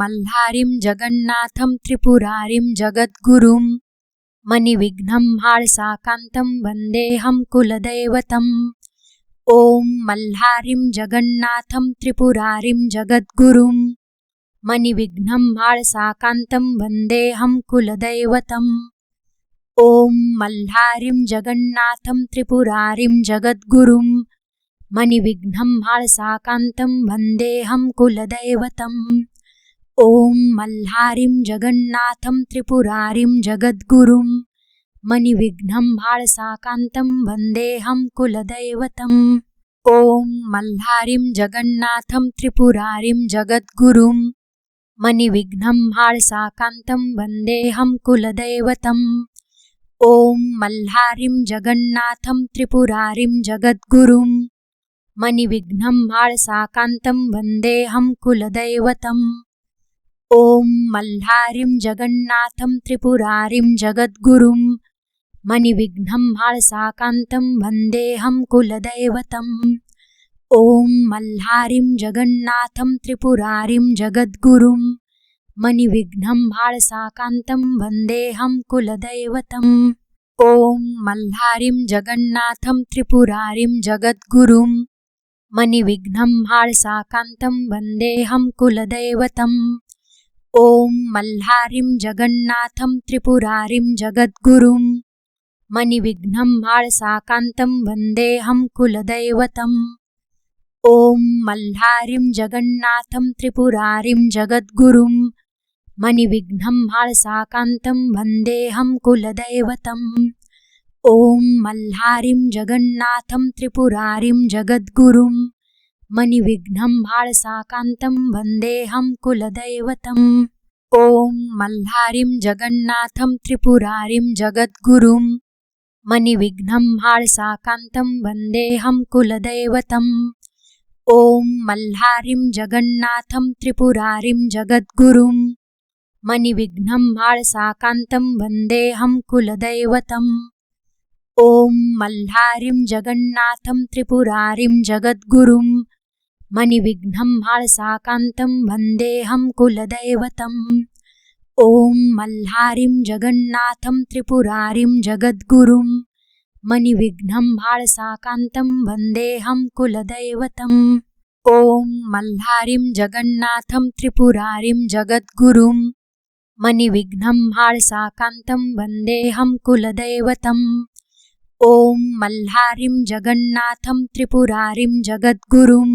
मल्हारिं जगन्नाथं त्रिपुरारिं जगद्गुरुं मणिविघ्नं हाळसाकान्तं वन्देऽहं कुलदैवतम्। ॐ मल्हारिं जगन्नाथं त्रिपुरारिं जगद्गुरुं मणिविघ्नं हाळसाकान्तं वन्देऽहं कुलदैवतम्। ॐ मल्हारिं जगन्नाथं त्रिपुरारिं जगद्गुरुं मणिविघ्नं हाळसाकान्तं वन्देऽहं कुलदैवतम्। ॐ मल्हारिं जगन्नाथं त्रिपुरारिं जगद्गुरुं मणिविघ्नं हाळसाकान्तं वन्देऽहं कुलदैवतम्। ॐ मल्हारिं जगन्नाथं त्रिपुरारिं जगद्गुरुं मणिविघ्नं हाळसाकान्तं वन्देऽहं कुलदैवतम्। ॐ मल्हारिं जगन्नाथं त्रिपुरारिं जगद्गुरुं मणिविघ्नं हाळसाकान्तं वन्देऽहं कुलदैवतम्। ॐ मल्हारिं जगन्नाथं त्रिपुरारिं जगद्गुरुं मणिविघ्नं हाळसाकान्तं वन्देऽहं कुलदैवतम्। ॐ मल्हारिं जगन्नाथं त्रिपुरारिं जगद्गुरुं मणिविघ्नं हाळसाकान्तं वन्देऽहं कुलदैवतम्। ॐ मल्हारिं जगन्नाथं त्रिपुरारिं जगद्गुरुं मणिविघ्नं हाळसाकान्तं वन्देऽहं कुलदैवतम्। ॐ मल्हारिं जगन्नाथं त्रिपुरारिं जगद्गुरुं मणिविघ्नं हाळसाकान्तं वन्देऽहं कुलदैवतम्। ॐ मल्हारिं जगन्नाथं त्रिपुरारिं जगद्गुरुं मणिविघ्नं हाळसाकान्तं वन्देऽहं कुलदैवतम्। ॐ मल्हारिं जगन्नाथं त्रिपुरारिं जगद्गुरुं मणिविघ्नं हाळसाकान्तं वन्देऽहं कुलदैवतम्। ॐ मल्हारिं जगन्नाथं त्रिपुरारिं जगद्गुरुं मणिविघ्नं हाळसाकान्तं वन्देऽहं कुलदैवतम्। ॐ मल्हारिं जगन्नाथं त्रिपुरारिं जगद्गुरुं मणिविघ्नं हाळसाकान्तं वन्देऽहं कुलदैवतम्। ॐ मल्हारिं जगन्नाथं त्रिपुरारिं जगद्गुरुं मणिविघ्नं हाळसाकान्तं वन्देऽहं कुलदैवतम्। ॐ मल्हारिं जगन्नाथं त्रिपुरारिं जगद्गुरुं मणिविघ्नं हाळसाकान्तं वन्देऽहं कुलदैवतम्। ॐ मल्हारिं जगन्नाथं त्रिपुरारिं जगद्गुरुं मणिविघ्नं हाळसाकान्तं वन्देऽहं कुलदैवतम्। ॐ मल्हारिं जगन्नाथं त्रिपुरारिं जगद्गुरुं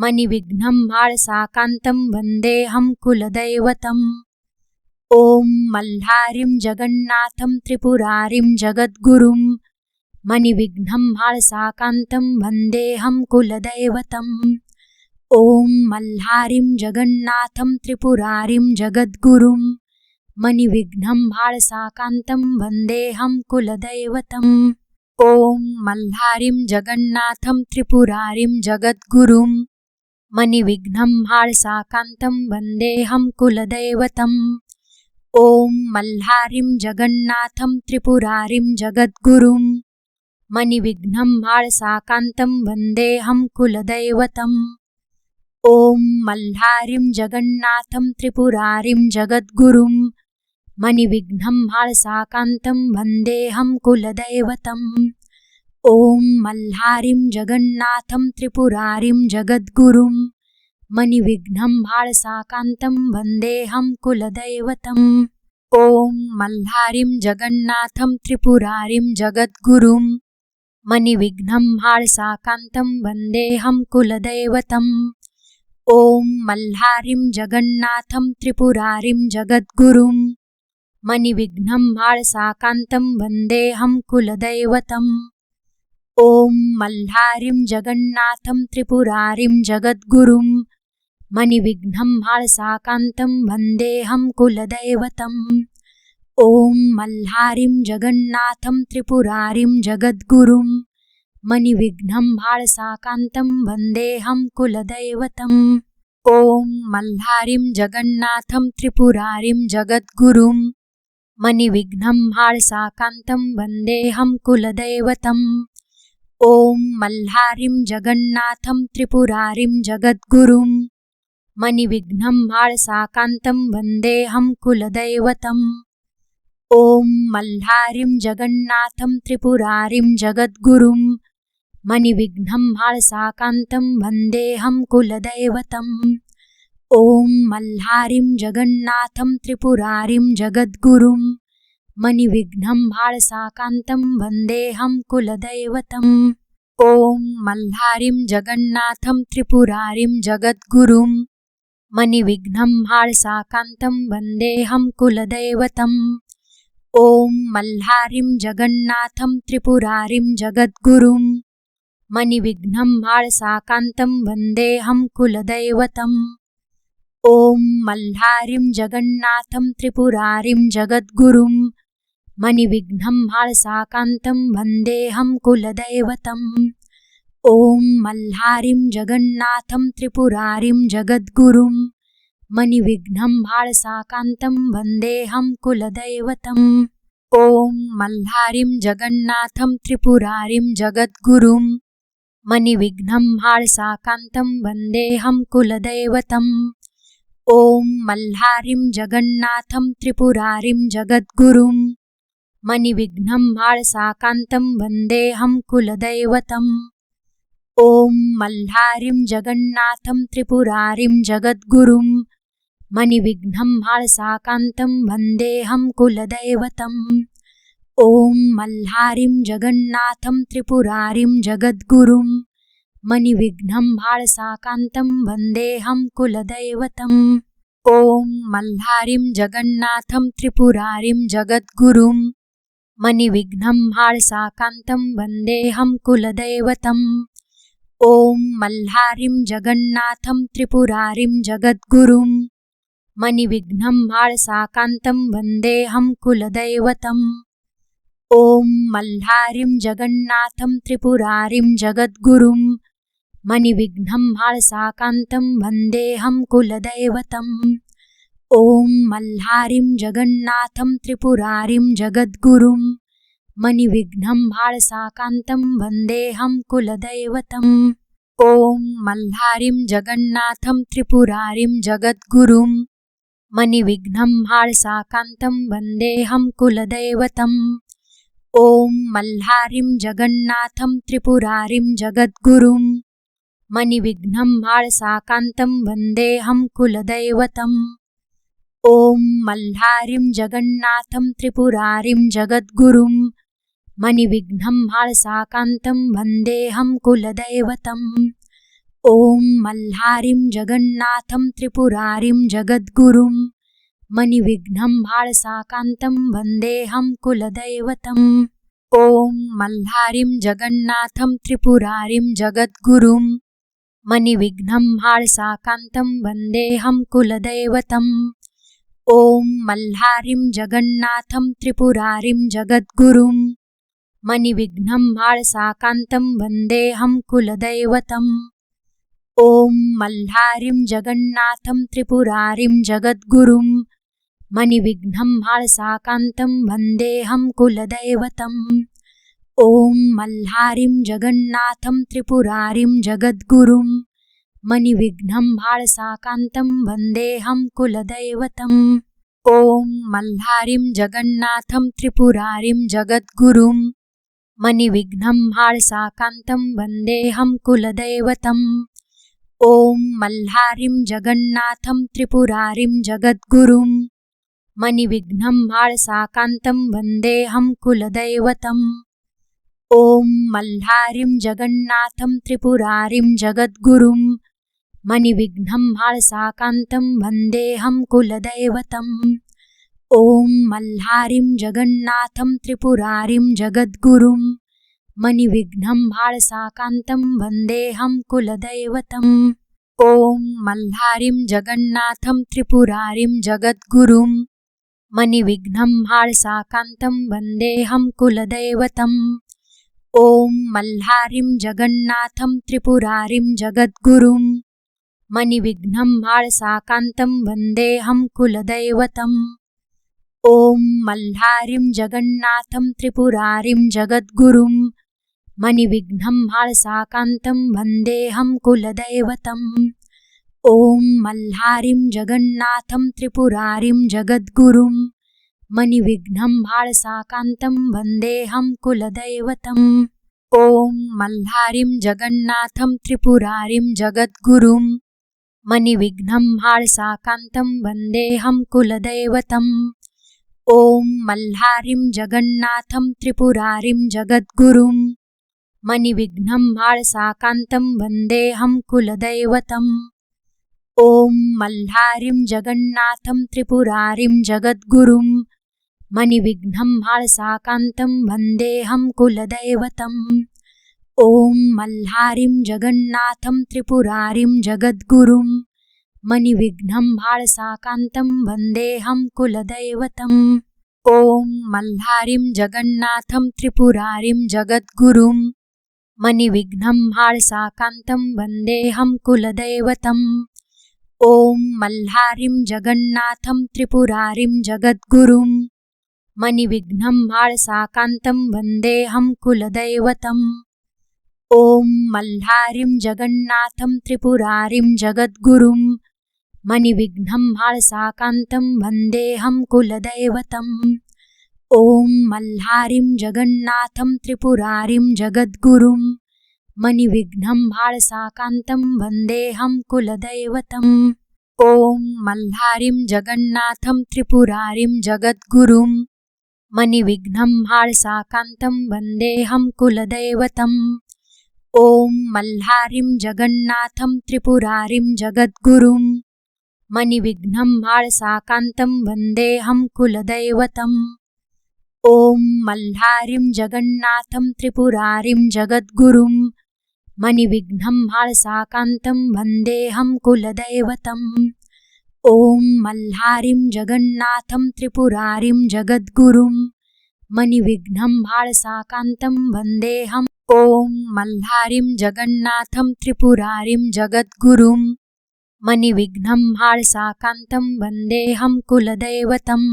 मणिविघ्नं हाळसाकान्तं वन्देऽहं कुलदैवतम्। ॐ मल्हारिं जगन्नाथं त्रिपुरारिं जगद्गुरुं मणिविघ्नं हाळसाकान्तं वन्देऽहं कुलदैवतम्। ॐ मल्हारिं जगन्नाथं त्रिपुरारिं जगद्गुरुं मणिविघ्नं हाळसाकान्तं वन्देऽहं कुलदैवतम्। ॐ मल्हारिं जगन्नाथं त्रिपुरारिं जगद्गुरुं मणिविघ्नं हाळसाकान्तं वन्देऽहं कुलदैवतम्। ॐ मल्हारिं जगन्नाथं त्रिपुरारिं जगद्गुरुं मणिविघ्नं हाळसाकान्तं वन्देऽहं कुलदैवतम्। ॐ मल्हारिं जगन्नाथं त्रिपुरारिं जगद्गुरुं मणिविघ्नं हाळसाकान्तं वन्देऽहं कुलदैवतम्। ॐ मल्हारिं जगन्नाथं त्रिपुरारिं जगद्गुरुं मणिविघ्नं हाळसाकान्तं वन्देऽहं कुलदैवतम्। ॐ मल्हारिं जगन्नाथं त्रिपुरारिं जगद्गुरुं मणिविघ्नं हाळसाकान्तं वन्देऽहं कुलदैवतम्। ॐ मल्हारिं जगन्नाथं त्रिपुरारिं जगद्गुरुं मणिविघ्नं हाळसाकान्तं वन्देऽहं कुलदैवतम्। ॐ मल्हारिं जगन्नाथं त्रिपुरारिं जगद्गुरुं मणिविघ्नं हाळसाकान्तं वन्देऽहं कुलदैवतम्। ॐ मल्हारिं जगन्नाथं त्रिपुरारिं जगद्गुरुं मणिविघ्नं हाळसाकान्तं वन्देऽहं कुलदैवतम्। ॐ मल्हारिं जगन्नाथं त्रिपुरारिं जगद्गुरुं मणिविघ्नं हाळसाकान्तं वन्देऽहं कुलदैवतम्। ॐ मल्हारिं जगन्नाथं त्रिपुरारिं जगद्गुरुं मणिविघ्नं हाळसाकान्तं वन्देऽहं कुलदैवतम्। ॐ मल्हारिं जगन्नाथं त्रिपुरारिं जगद्गुरुं मणिविघ्नं हाळसाकान्तं वन्देऽहं कुलदैवतम्। ॐ मल्हारिं जगन्नाथं त्रिपुरारिं जगद्गुरुं मणिविघ्नं हाळसाकान्तं वन्देऽहं कुलदैवतम्। ॐ मल्हारिं जगन्नाथं त्रिपुरारिं जगद्गुरुं मणिविघ्नं हाळसाकान्तं वन्देऽहं कुलदैवतम्। ॐ मल्हारिं जगन्नाथं त्रिपुरारिं जगद्गुरुं मणिविघ्नं हाळसाकान्तं वन्देऽहं कुलदैवतम्। ॐ मल्हारिं जगन्नाथं त्रिपुरारिं जगद्गुरुं मणिविघ्नं हाळसाकान्तं वन्देऽहं कुलदैवतम्। ॐ मल्हारिं जगन्नाथं त्रिपुरारिं जगद्गुरुं मणिविघ्नं हाळसाकान्तं वन्देऽहं कुलदैवतम्। ॐ मल्हारिं जगन्नाथं त्रिपुरारिं जगद्गुरुं मणिविघ्नं हाळसाकान्तं वन्देऽहं कुलदैवतम्। ॐ मल्हारिं जगन्नाथं त्रिपुरारिं जगद्गुरुं मणिविघ्नं हाळसाकान्तं वन्देऽहं कुलदैवतम्। ॐ मल्हारिं जगन्नाथं त्रिपुरारिं जगद्गुरुं मणिविघ्नं हाळसाकान्तं वन्देऽहं कुलदैवतम्। ॐ मल्हारिं जगन्नाथं त्रिपुरारिं जगद्गुरुं मणिविघ्नं हाळसाकान्तं वन्देऽहं कुलदैवतम्। ॐ मल्हारिं जगन्नाथं त्रिपुरारिं जगद्गुरुं मणिविघ्नं हाळसाकान्तं वन्देऽहं कुलदैवतम्। ॐ मल्हारिं जगन्नाथं त्रिपुरारिं जगद्गुरुं मणिविघ्नं हाळसाकान्तं वन्देऽहं कुलदैवतम्। ॐ मल्हारिं जगन्नाथं त्रिपुरारिं जगद्गुरुं मणिविघ्नं हाळसाकान्तं वन्देऽहं कुलदैवतम्। ॐ मल्हारिं जगन्नाथं त्रिपुरारिं जगद्गुरुं मणिविघ्नं हाळसाकान्तं वन्देऽहं कुलदैवतम्। ॐ मल्हारिं जगन्नाथं त्रिपुरारिं जगद्गुरुं मणिविघ्नं हाळसाकान्तं वन्देऽहं कुलदैवतम्। ॐ मल्हारिं जगन्नाथं त्रिपुरारिं जगद्गुरुं मणिविघ्नं हाळसाकान्तं वन्देऽहं कुलदैवतम्। ॐ मल्हारिं जगन्नाथं त्रिपुरारिं जगद्गुरुं मणिविघ्नं हाळसाकान्तं वन्देऽहं कुलदैवतम्। ॐ मल्हारिं जगन्नाथं त्रिपुरारिं जगद्गुरुं मणिविघ्नं हाळसाकान्तं वन्देऽहं कुलदैवतम्। ॐ मल्हारिं जगन्नाथं त्रिपुरारिं जगद्गुरुं मणिविघ्नं हाळसाकान्तं वन्देऽहं कुलदैवतम्। ॐ मल्हारिं जगन्नाथं त्रिपुरारिं जगद्गुरुं मणिविघ्नं हाळसाकान्तं वन्देऽहं कुलदैवतम्। ॐ मल्हारिं जगन्नाथं त्रिपुरारिं जगद्गुरुं मणिविघ्नं हाळसाकान्तं वन्देऽहं कुलदैवतम्। ॐ मल्हारिं जगन्नाथं त्रिपुरारिं जगद्गुरुं मणिविघ्नं हाळसाकान्तं वन्देऽहं कुलदैवतम्। ॐ मल्हारिं जगन्नाथं त्रिपुरारिं जगद्गुरुं मणिविघ्नं हाळसाकान्तं वन्देऽहं कुलदैवतम्। ॐ मल्हारिं जगन्नाथं त्रिपुरारिं जगद्गुरुं मणिविघ्नं हाळसाकान्तं वन्देऽहं कुलदैवतम्। ॐ मल्हारिं जगन्नाथं त्रिपुरारिं जगद्गुरुं मणिविघ्नं हाळसाकान्तं वन्देऽहं कुलदैवतम्। ॐ मल्हारिं जगन्नाथं त्रिपुरारिं जगद्गुरुं मणिविघ्नं हाळसाकान्तं वन्देऽहं कुलदैवतम्। ॐ मल्हारिं जगन्नाथं त्रिपुरारिं जगद्गुरुं मणिविघ्नं हाळसाकान्तं वन्देऽहं कुलदैवतम्। ॐ मल्हारिं जगन्नाथं त्रिपुरारिं जगद्गुरुं मणिविघ्नं हाळसाकान्तं वन्देऽहं कुलदैवतम्। ॐ मल्हारिं जगन्नाथं त्रिपुरारिं जगद्गुरुं मणिविघ्नं हाळसाकान्तं वन्देऽहं कुलदैवतम्। ॐ मल्हारिं जगन्नाथं त्रिपुरारिं जगद्गुरुं मणिविघ्नं भाळसाकान्तं वन्देऽहं कुलदैवतम्। ॐ मल्हारिं जगन्नाथं त्रिपुरारिं जगद्गुरुं मणिविघ्नं भाळसाकान्तं वन्देऽहं कुलदैवतम्। ॐ मल्हारिं जगन्नाथं त्रिपुरारिं जगद्गुरुं मणिविघ्नं भाळसाकान्तं वन्देऽहं कुलदैवतम्। ॐ मल्हारिं जगन्नाथं त्रिपुरारिं जगद्गुरुं मणिविघ्नं भाळसाकान्तं वन्देऽहं कुलदैवतम्। ॐ मल्हारिं जगन्नाथं त्रिपुरारिं जगद्गुरुं मणिविघ्नं भाळसाकान्तं वन्देऽहं कुलदैवतम्। ॐ मल्हारिं जगन्नाथं त्रिपुरारिं जगद्गुरुं मणिविघ्नं भाळसाकान्तं वन्देऽहं कुलदैवतम्। ॐ मल्हारिं जगन्नाथं त्रिपुरारिं जगद्गुरुं मणिविघ्नं भाळसाकान्तं वन्देऽहं कुलदैवतम्। ॐ मल्हारिं जगन्नाथं त्रिपुरारिं जगद्गुरुं मणिविघ्नं भाळसाकान्तं वन्देऽहं कुलदैवतम्। ॐ मल्हारिं जगन्नाथं त्रिपुरारिं जगद्गुरुं मणिविघ्नं भाळसाकान्तं वन्देऽहं कुलदैवतम्। ॐ मल्हारिं जगन्नाथं त्रिपुरारिं जगद्गुरुं मणिविघ्नं भाळसाकान्तं वन्देऽहं कुलदैवतम्। ॐ मल्हारिं जगन्नाथं त्रिपुरारिं जगद्गुरुं मणिविघ्नं भाळसाकान्तं वन्देऽहं कुलदैवतम्। ॐ मल्हारिं जगन्नाथं त्रिपुरारिं जगद्गुरुं मणिविघ्नं भाळसाकान्तं वन्देऽहं कुलदैवतम्। ॐ मल्हारिं जगन्नाथं त्रिपुरारिं जगद्गुरुं मणिविघ्नं भाळसाकान्तं वन्देऽहम्। ॐ मल्हारिं जगन्नाथं त्रिपुरारिं जगद्गुरुं मणिविघ्नं भाळसाकान्तं वन्देऽहं कुलदैवतम्।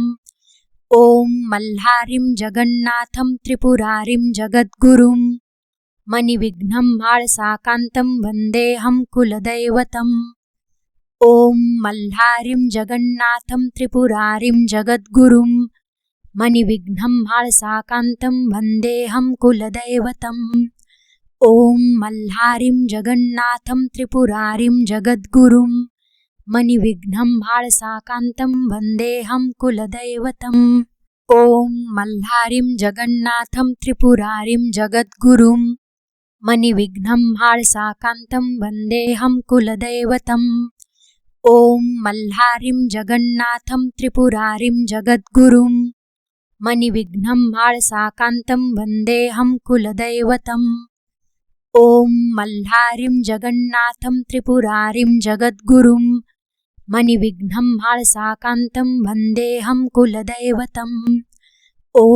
ॐ मल्हारिं जगन्नाथं त्रिपुरारिं जगद्गुरुं मणिविघ्नं भाळसाकान्तं वन्देऽहं कुलदैवतम्। ॐ मल्हारिं जगन्नाथं त्रिपुरारिं जगद्गुरुं मणिविघ्नं भाळसाकान्तं वन्देऽहं कुलदैवतम्। ॐ मल्हारिं जगन्नाथं त्रिपुरारिं जगद्गुरुं मणिविघ्नं भाळसाकान्तं वन्देऽहं कुलदैवतम्। ॐ मल्हारिं जगन्नाथं त्रिपुरारिं जगद्गुरुं मणिविघ्नं भाळसाकान्तं वन्देऽहं कुलदैवतम्। ॐ मल्हारिं जगन्नाथं त्रिपुरारिं जगद्गुरुं मणिविघ्नं भाळसाकान्तं वन्देऽहं कुलदैवतम्। ॐ मल्हारिं जगन्नाथं त्रिपुरारिं जगद्गुरुं मणिविघ्नं भाळसाकान्तं वन्देऽहं कुलदैवतम्। ॐ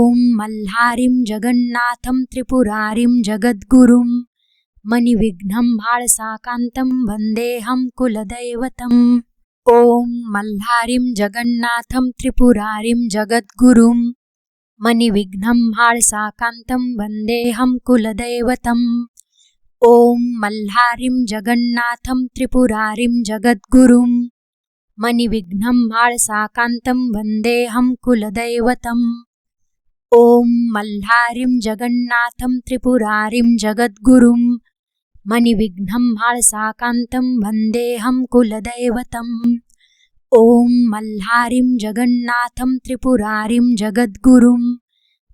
मल्हारिं जगन्नाथं त्रिपुरारिं जगद्गुरुं मणिविघ्नं भाळसाकान्तं वन्देऽहं कुलदैवतम्। ॐ मल्हारिं जगन्नाथं त्रिपुरारिं जगद्गुरुं मणिविघ्नं भाळसाकान्तं वन्देऽहं कुलदैवतम्। ॐ मल्हारिं जगन्नाथं त्रिपुरारिं जगद्गुरुं मणिविघ्नं भाळसाकान्तं वन्देऽहं कुलदैवतम्। ॐ मल्हारिं जगन्नाथं त्रिपुरारिं जगद्गुरुं मणिविघ्नं भाळसाकान्तं वन्देऽहं कुलदैवतम्। ॐ मल्हारिं जगन्नाथं त्रिपुरारिं जगद्गुरुं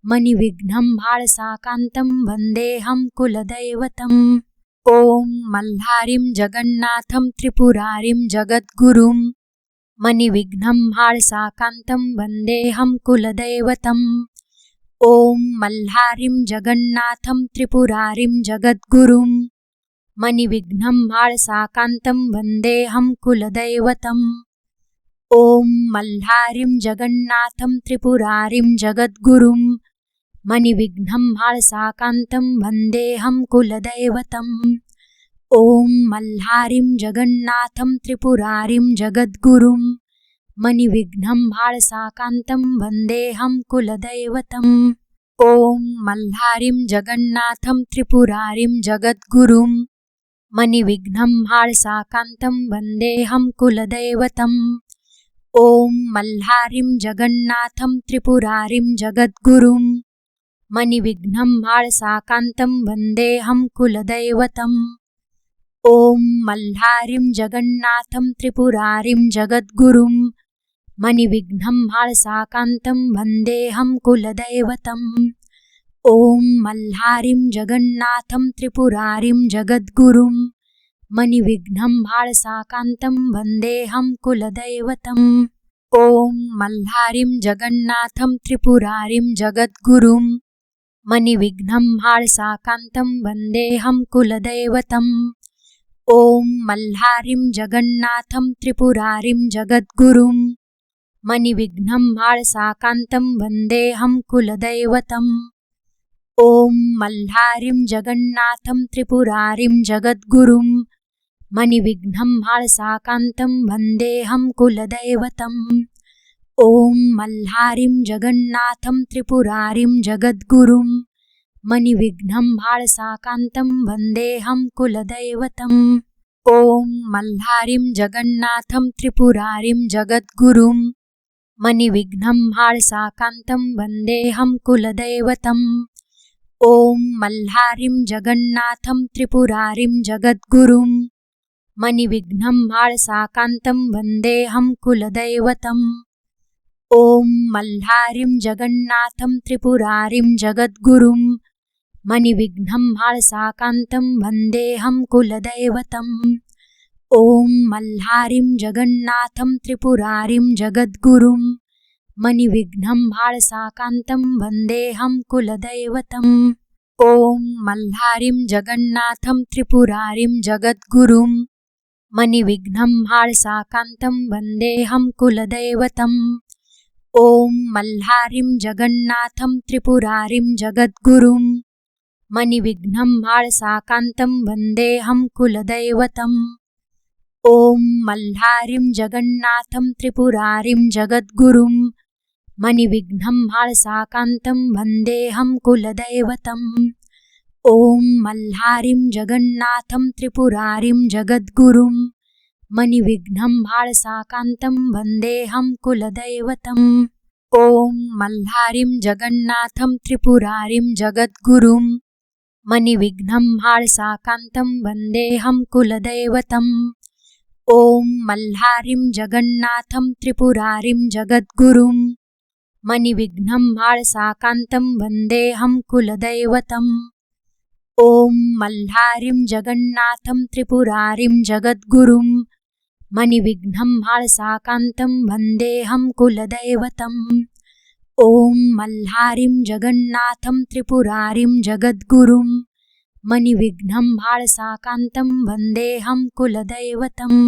मणिविघ्नं भाळसाकान्तं वन्देऽहं कुलदैवतम्। ॐ मल्हारिं जगन्नाथं त्रिपुरारिं जगद्गुरुं मणिविघ्नं भाळसाकान्तं वन्देऽहं कुलदैवतम्। ॐ मल्हारिं जगन्नाथं त्रिपुरारिं जगद्गुरुं मणिविघ्नं भाळसाकान्तं वन्देऽहं कुलदैवतम्। ॐ मल्हारिं जगन्नाथं त्रिपुरारिं जगद्गुरुं मणिविघ्नं भाळसाकान्तं वन्देऽहं कुलदैवतम्। ॐ मल्हारिं जगन्नाथं त्रिपुरारिं जगद्गुरुं मणिविघ्नं भाळसाकान्तं वन्देऽहं कुलदैवतम्। ॐ मल्हारिं जगन्नाथं त्रिपुरारिं जगद्गुरुं मणिविघ्नं हाळसाकान्तं वन्देऽहं कुलदैवतम्। ॐ मल्हारिं जगन्नाथं त्रिपुरारिं जगद्गुरुं मणिविघ्नं हाळसाकान्तं वन्देऽहं कुलदैवतम्। ॐ मल्हारिं जगन्नाथं त्रिपुरारिं जगद्गुरुं मणिविघ्नं हाळसाकान्तं वन्देऽहं कुलदैवतम्। ॐ मल्हारिं जगन्नाथं त्रिपुरारिं जगद्गुरुं मणिविघ्नं हाळसाकान्तं वन्देऽहं कुलदैवतम्। ॐ मल्हारिं जगन्नाथं त्रिपुरारिं जगद्गुरुं मणिविघ्नं हाळसाकान्तं वन्देऽहं कुलदैवतम्। ॐ मल्हारिं जगन्नाथं त्रिपुरारिं जगद्गुरुं मणिविघ्नं हाळसाकान्तं वन्देऽहं कुलदैवतम्। ॐ मल्हारिं जगन्नाथं त्रिपुरारिं जगद्गुरुं मणिविघ्नं हाळसाकान्तं वन्देऽहं कुलदैवतम्। ॐ मल्हारिं जगन्नाथं त्रिपुरारिं जगद्गुरुं मणिविघ्नं हाळसाकान्तं वन्देऽहं कुलदैवतम्। ॐ मल्हारिं जगन्नाथं त्रिपुरारिं जगद्गुरुं मणिविघ्नं हाळसाकान्तं वन्देऽहं कुलदैवतम्। ॐ मल्हारिं जगन्नाथं त्रिपुरारिं जगद्गुरुं मणिविघ्नं हाळसाकान्तं वन्देऽहं कुलदैवतम्। ॐ मल्हारिं जगन्नाथं त्रिपुरारिं जगद्गुरुं मणिविघ्नं हाळसाकान्तं वन्देऽहं कुलदैवतम्। ॐ मल्हारिं जगन्नाथं त्रिपुरारिं जगद्गुरुं मणिविघ्नं हाळसाकान्तं वन्देऽहं कुलदैवतम्। ॐ मल्हारिं जगन्नाथं त्रिपुरारिं जगद्गुरुं मणिविघ्नं हाळसाकान्तं वन्देऽहं कुलदैवतम्। ॐ मल्हारिं जगन्नाथं त्रिपुरारिं जगद्गुरुं मणिविघ्नं हाळसाकान्तं वन्देऽहं कुलदैवतम्। ॐ मल्हारिं जगन्नाथं त्रिपुरारिं जगद्गुरुं मणिविघ्नं हाळसाकान्तं वन्देऽहं कुलदैवतम्। ॐ मल्हारिं जगन्नाथं त्रिपुरारिं जगद्गुरुं मणिविघ्नं हाळसाकान्तं वन्देऽहं कुलदैवतम्। ॐ मल्हारिं जगन्नाथं त्रिपुरारिं जगद्गुरुं मणिविघ्नं हाळसाकान्तं वन्देऽहं कुलदैवतम्। ॐ मल्हारिं जगन्नाथं त्रिपुरारिं जगद्गुरुं मणिविघ्नं हाळसाकान्तं वन्देऽहं कुलदैवतम्। ॐ मल्हारिं जगन्नाथं त्रिपुरारिं जगद्गुरुं मणिविघ्नं हाळसाकान्तं वन्देऽहं कुलदैवतम्। ॐ मल्हारिं जगन्नाथं त्रिपुरारिं जगद्गुरुं मणिविघ्नं हाळसाकान्तं वन्देऽहं कुलदैवतम्।